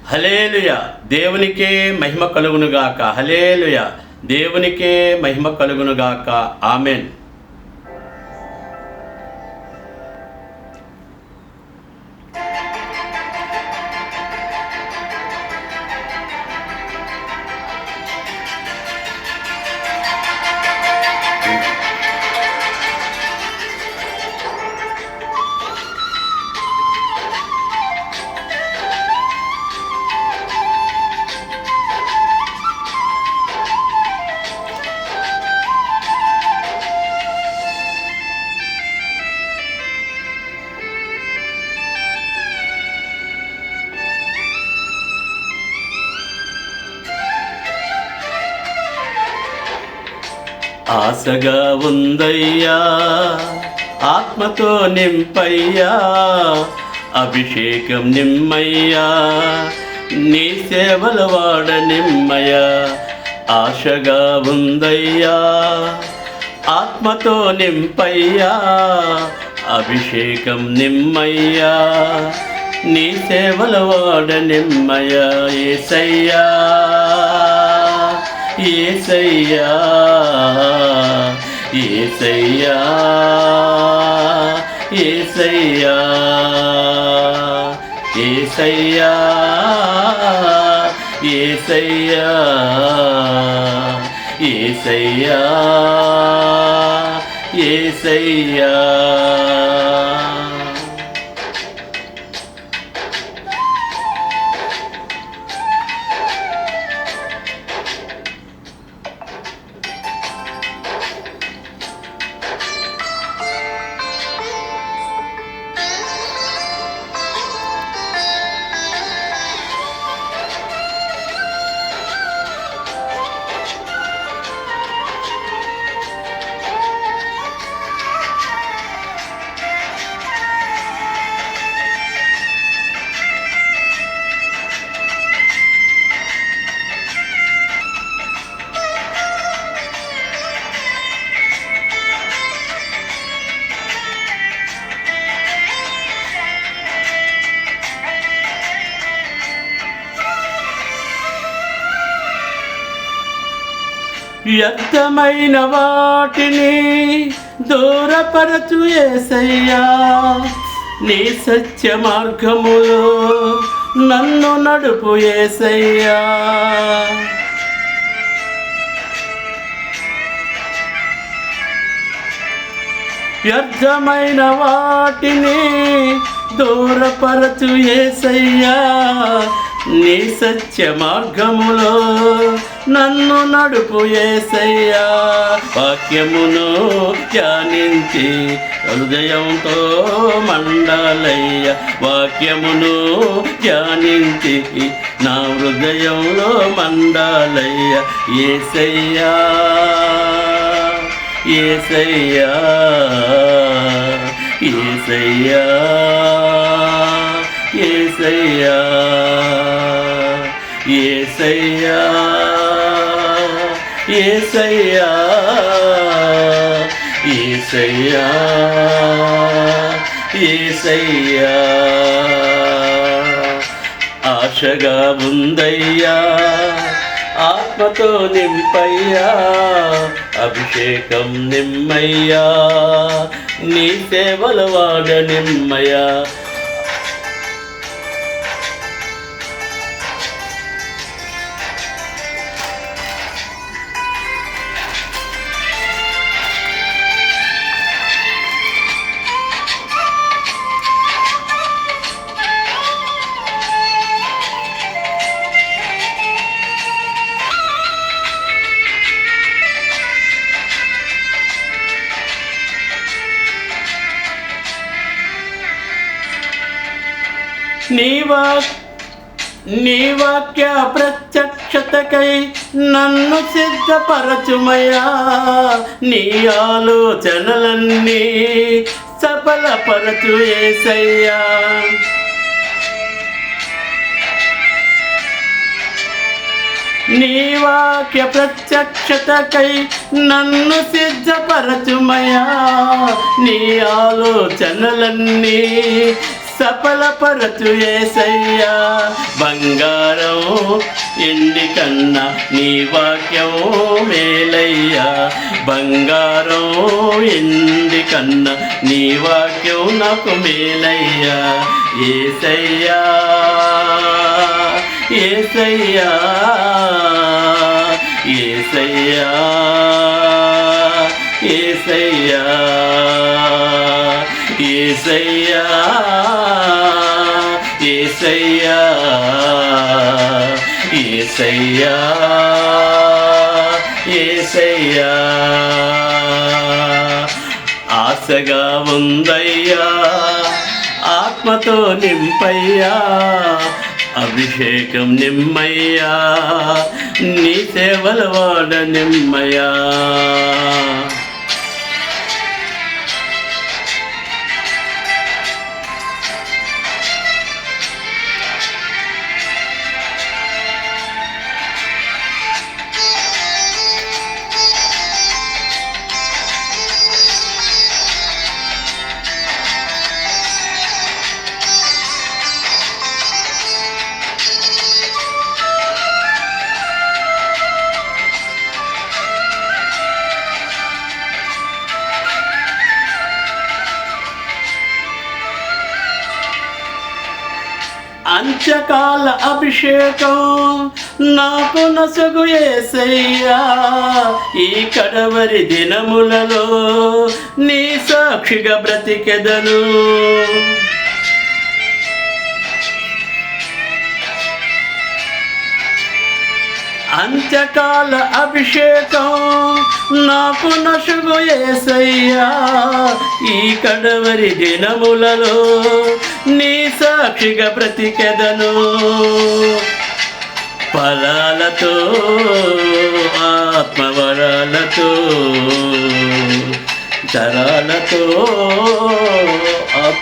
హల్లెలూయా. దేవునికే మహిమ కలుగునుగాక. హల్లెలూయా. దేవునికే మహిమ కలుగునుగాక. ఆమెన్. ఆశగా ఉందయ్యా, ఆత్మతో నింపయ్యా, అభిషేకం నిమ్మయ్యా, నీ సేవల వాడ నిమ్మయ్యా. ఆశగా ఉందయ్యా, ఆత్మతో నింపయ్యా, అభిషేకం నిమ్మయ్యా, నీ సేవల వాడ నిమ్మయ్యా. యేసయ్యా యేసయ్యా యేసయ్యా యేసయ్యా యేసయ్యా యేసయ్యా యేసయ్యా యేసయ్యా. వ్యర్థమైన వాటిని దూరపరచు యేసయ్యా, నీ సత్య మార్గములో నన్ను నడుపు యేసయ్యా. వ్యర్థమైన వాటిని దూరపరచు యేసయ్యా, నీ సత్య మార్గములో నన్ను నడుపు యేసయ్యా. వాక్యమును ధ్యానించి హృదయంతో మండాలయ్య, వాక్యమును ధ్యానించి నా హృదయంలో మండాలయ్య. యేసయ్యా యేసయ్యా యేసయ్యా యేసయ్యా యేసయ్యా యేసయ్యా యేసయ్యా యేసయ్యా. ఆశగా ఉందయ్యా, ఆత్మతో నింపయ్యా, అభిషేకం నిమ్మయ్యా, నీ సేవల వాడ నిమ్మయ్యా. నీ వాక్య ప్రత్యక్షతకై నన్ను సిద్ధపరచుమయ్యా, నీ ఆలోచనలన్నీ సఫలపరచు యేసయ్యా. నీ వాక్య ప్రత్యక్షతకై నన్ను సిద్ధపరచుమయ్యా, నీ ఆలోచనలన్నీ సఫలపరచు యేసయ్యా. బంగారం ఎండి కన్నా నీ వాక్యం మేలయ్యా. బంగారం ఎండి కన్నా నీ వాక్యం నాకు మేలయ్యా. యేసయ్యా యేసయ్యా యేసయ్యా యేసయ్యా యేసయ్యా యేసయ్యా యేసయ్యా యేసయ్యా. ఆశగా ఉందయ్యా ఆత్మతో నింపయ్యా. అభిషేకం నిమ్మయ్యా నీ సేవల వాడ నిమ్మయ్యా. అంత్యకాల అభిషేకం నాకు నొసగు యేసయ్యా. ఈ కడవరి దినములలో నీ సాక్షిగా బ్రతికెదను. అంత్యకాల అభిషేకం నాకు నొసగు యేసయ్యా. ఈ కడవరి దినములలో నీ సాక్షిగా బ్రతికెదను. ఫలాలతో ఆత్మవరాలతో తరాలతో ఆత్మ